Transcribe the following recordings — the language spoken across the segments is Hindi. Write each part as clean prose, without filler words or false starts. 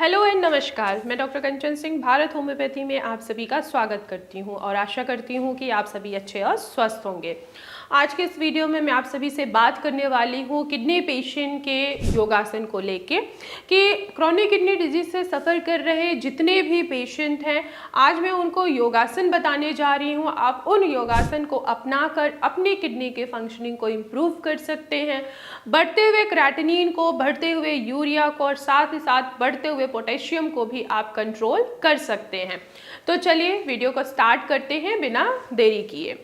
हेलो एंड नमस्कार। मैं डॉक्टर कंचन सिंह भारत होम्योपैथी में आप सभी का स्वागत करती हूं और आशा करती हूं कि आप सभी अच्छे और स्वस्थ होंगे। आज के इस वीडियो में मैं आप सभी से बात करने वाली हूं किडनी पेशेंट के योगासन को लेके कि क्रॉनिक किडनी डिजीज से सफ़र कर रहे जितने भी पेशेंट हैं, आज मैं उनको योगासन बताने जा रही हूं। आप उन योगासन को अपनाकर अपनी किडनी के फंक्शनिंग को इम्प्रूव कर सकते हैं। बढ़ते हुए क्रेटिनिन को, बढ़ते हुए यूरिया को और साथ ही साथ बढ़ते हुए पोटेशियम को भी आप कंट्रोल कर सकते हैं। तो चलिए वीडियो को स्टार्ट करते हैं बिना देरी किए।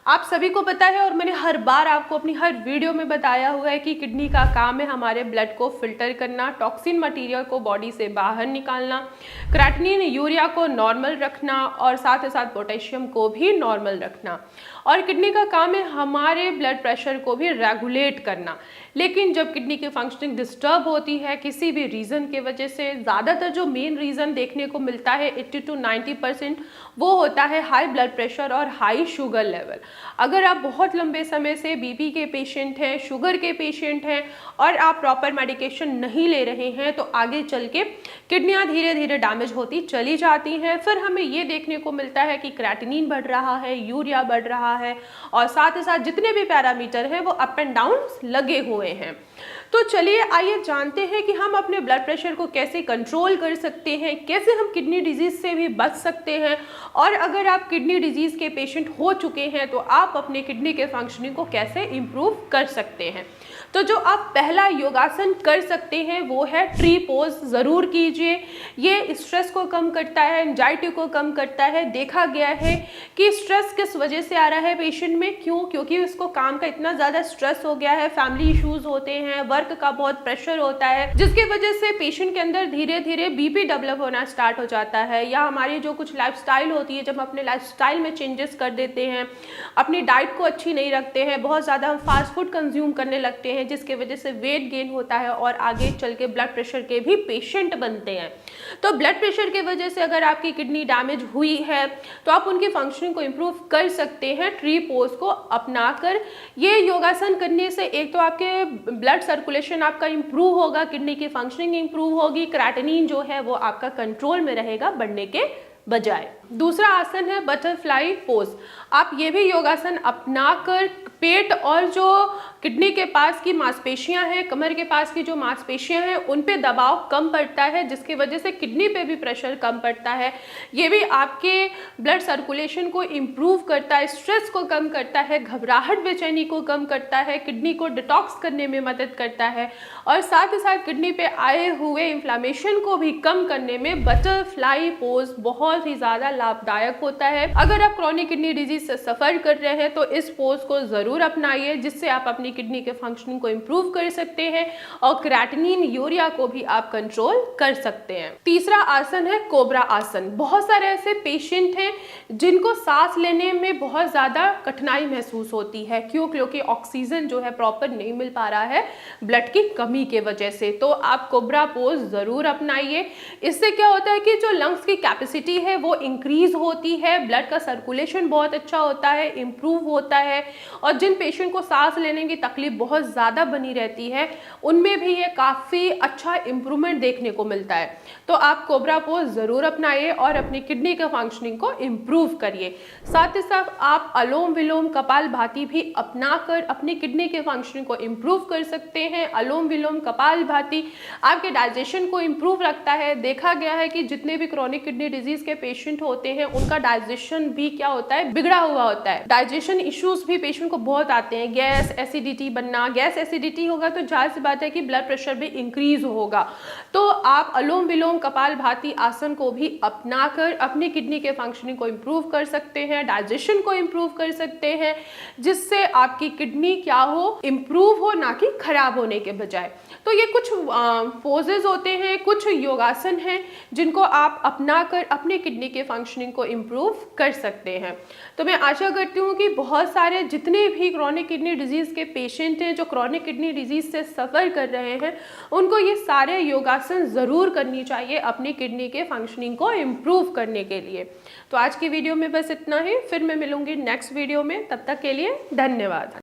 आप सभी को पता है और मैंने हर बार आपको अपनी हर वीडियो में बताया हुआ है कि किडनी का काम है हमारे ब्लड को फिल्टर करना, टॉक्सिन मटेरियल को बॉडी से बाहर निकालना, क्रेटिनिन यूरिया को नॉर्मल रखना और साथ ही साथ पोटेशियम को भी नॉर्मल रखना। और किडनी का काम है हमारे ब्लड प्रेशर को भी रेगुलेट करना। लेकिन जब किडनी की फंक्शनिंग डिस्टर्ब होती है किसी भी रीज़न के वजह से, ज़्यादातर जो मेन रीज़न देखने को मिलता है 80 to 90% वो होता है हाई ब्लड प्रेशर और हाई शुगर लेवल। अगर आप बहुत लंबे समय से बीपी के पेशेंट हैं, शुगर के पेशेंट हैं और आप प्रॉपर मेडिकेशन नहीं ले रहे हैं तो आगे चल के किडनियाँ धीरे धीरे डैमेज होती चली जाती हैं। फिर हमें ये देखने को मिलता है कि क्रेटिनिन बढ़ रहा है, यूरिया बढ़ रहा है और साथ ही साथ जितने भी पैरामीटर हैं वो अप एंड डाउन लगे हुए हैं। तो चलिए आइए जानते हैं कि हम अपने ब्लड प्रेशर को कैसे कंट्रोल कर सकते हैं, कैसे हम किडनी डिजीज़ से भी बच सकते हैं और अगर आप किडनी डिजीज़ के पेशेंट हो चुके हैं तो आप अपने किडनी के फंक्शनिंग को कैसे इम्प्रूव कर सकते हैं। तो जो आप पहला योगासन कर सकते हैं वो है ट्री पोज। ज़रूर कीजिए। ये स्ट्रेस को कम करता है, एंजाइटी को कम करता है। देखा गया है कि स्ट्रेस किस वजह से आ रहा है पेशेंट में, क्योंकि उसको काम का इतना ज़्यादा स्ट्रेस हो गया है, फैमिली इश्यूज़ होते हैं, वर्क का बहुत प्रेशर होता है, जिसकी वजह से पेशेंट के अंदर धीरे धीरे बीपी डेवलप होना स्टार्ट हो जाता है। या हमारी जो कुछ लाइफस्टाइल होती है, जब हम अपने लाइफस्टाइल में चेंजेस कर देते हैं, अपनी डाइट को अच्छी नहीं रखते हैं, बहुत ज़्यादा हम फास्ट फूड कंज्यूम करने लगते हैं जिसकी वजह से वेट गेन होता है और आगे चल के ब्लड प्रेशर के भी पेशेंट बनते हैं। तो ब्लड प्रेशर की वजह से अगर आपकी किडनी डैमेज हुई है तो आप उनकी फंक्शनिंग को इम्प्रूव कर सकते हैं ट्री पोज को अपनाकर। ये योगासन करने से एक तो आपके ब्लड सर्कुलेशन आपका इम्प्रूव होगा, किडनी की फंक्शनिंग इम्प्रूव होगी, क्रेटिनिन जो है वो आपका कंट्रोल में रहेगा बढ़ने के बजाय। दूसरा आसन है बटरफ्लाई पोज। आप ये भी योगासन अपनाकर पेट और जो किडनी के पास की मांसपेशियां हैं, कमर के पास की जो मांसपेशियां हैं उन पे दबाव कम पड़ता है, जिसकी वजह से किडनी पे भी प्रेशर कम पड़ता है। ये भी आपके ब्लड सर्कुलेशन को इम्प्रूव करता है, स्ट्रेस को कम करता है, घबराहट बेचैनी को कम करता है, किडनी को डिटॉक्स करने में मदद करता है और साथ ही साथ किडनी पे आए हुए इन्फ्लामेशन को भी कम करने में बटरफ्लाई पोज बहुत ही ज़्यादा लाभदायक होता है। अगर आप क्रॉनिक किडनी डिजीज से सफ़र कर रहे हैं तो इस पोज को ज़रूर अपनाइए, जिससे आप अपनी किडनी के फंक्शनिंग को इम्प्रूव कर सकते हैं और क्रेटिनिन यूरिया को भी आप कंट्रोल कर सकते हैं। तीसरा आसन है कोबरा आसन। बहुत सारे ऐसे पेशेंट हैं जिनको सांस लेने में बहुत ज़्यादा कठिनाई महसूस होती है, क्योंकि ऑक्सीजन जो है प्रॉपर नहीं मिल पा रहा है ब्लड की कमी के वजह से। तो आप कोबरा पोज ज़रूर अपनाइए। इससे क्या होता है कि जो लंग्स की कैपेसिटी है वो इंक्रीज होती है, ब्लड का सर्कुलेशन बहुत अच्छा होता है, इम्प्रूव होता है और जिन पेशेंट को सांस लेने की तकलीफ बहुत ज़्यादा बनी रहती है उनमें भी ये काफ़ी अच्छा इम्प्रूवमेंट देखने को मिलता है। तो आप कोबरा पोज ज़रूर अपनाइए और अपनी किडनी के फंक्शनिंग को इम्प्रूव करिए। साथ ही साथ आप अलोम विलोम कपालभाति भी अपनाकर अपनी किडनी के फंक्शनिंग को इम्प्रूव कर सकते हैं। अलोम विलोम कपालभाति आपके डाइजेशन को इम्प्रूव रखता है। देखा गया है कि जितने भी क्रॉनिक किडनी डिजीज के पेशेंट होते हैं उनका डाइजेशन भी क्या होता है, बिगड़ा हुआ होता है। डाइजेशन इश्यूज भी पेशेंट को बहुत आते हैं, गैस एसिडिटी बनना। गैस एसिडिटी होगा तो जाहिर सी बात है कि ब्लड प्रेशर भी इंक्रीज होगा। तो आप अलोम विलोम कपालभाति आसन को भी अपनाकर अपनी किडनी के फंक्शनिंग को इम्प्रूव कर सकते हैं, डाइजेशन को इम्प्रूव कर सकते हैं, जिससे आपकी किडनी क्या हो, इम्प्रूव हो, ना कि खराब होने के बजाय। तो ये कुछ पोजेज होते हैं, कुछ योगासन हैं जिनको आप अपनाकर अपनी किडनी के फंक्शनिंग को इम्प्रूव कर सकते हैं। तो मैं आशा करती हूँ कि बहुत सारे जितने भी क्रॉनिक किडनी डिजीज़ के पेशेंट हैं जो क्रॉनिक किडनी डिजीज़ से सफ़र कर रहे हैं उनको ये सारे योगासन ज़रूर करनी चाहिए अपनी किडनी के फंक्शनिंग को इम्प्रूव करने के लिए। तो आज की वीडियो में बस इतना ही, फिर मैं मिलूँगी नेक्स्ट वीडियो में। तब तक के लिए धन्यवाद।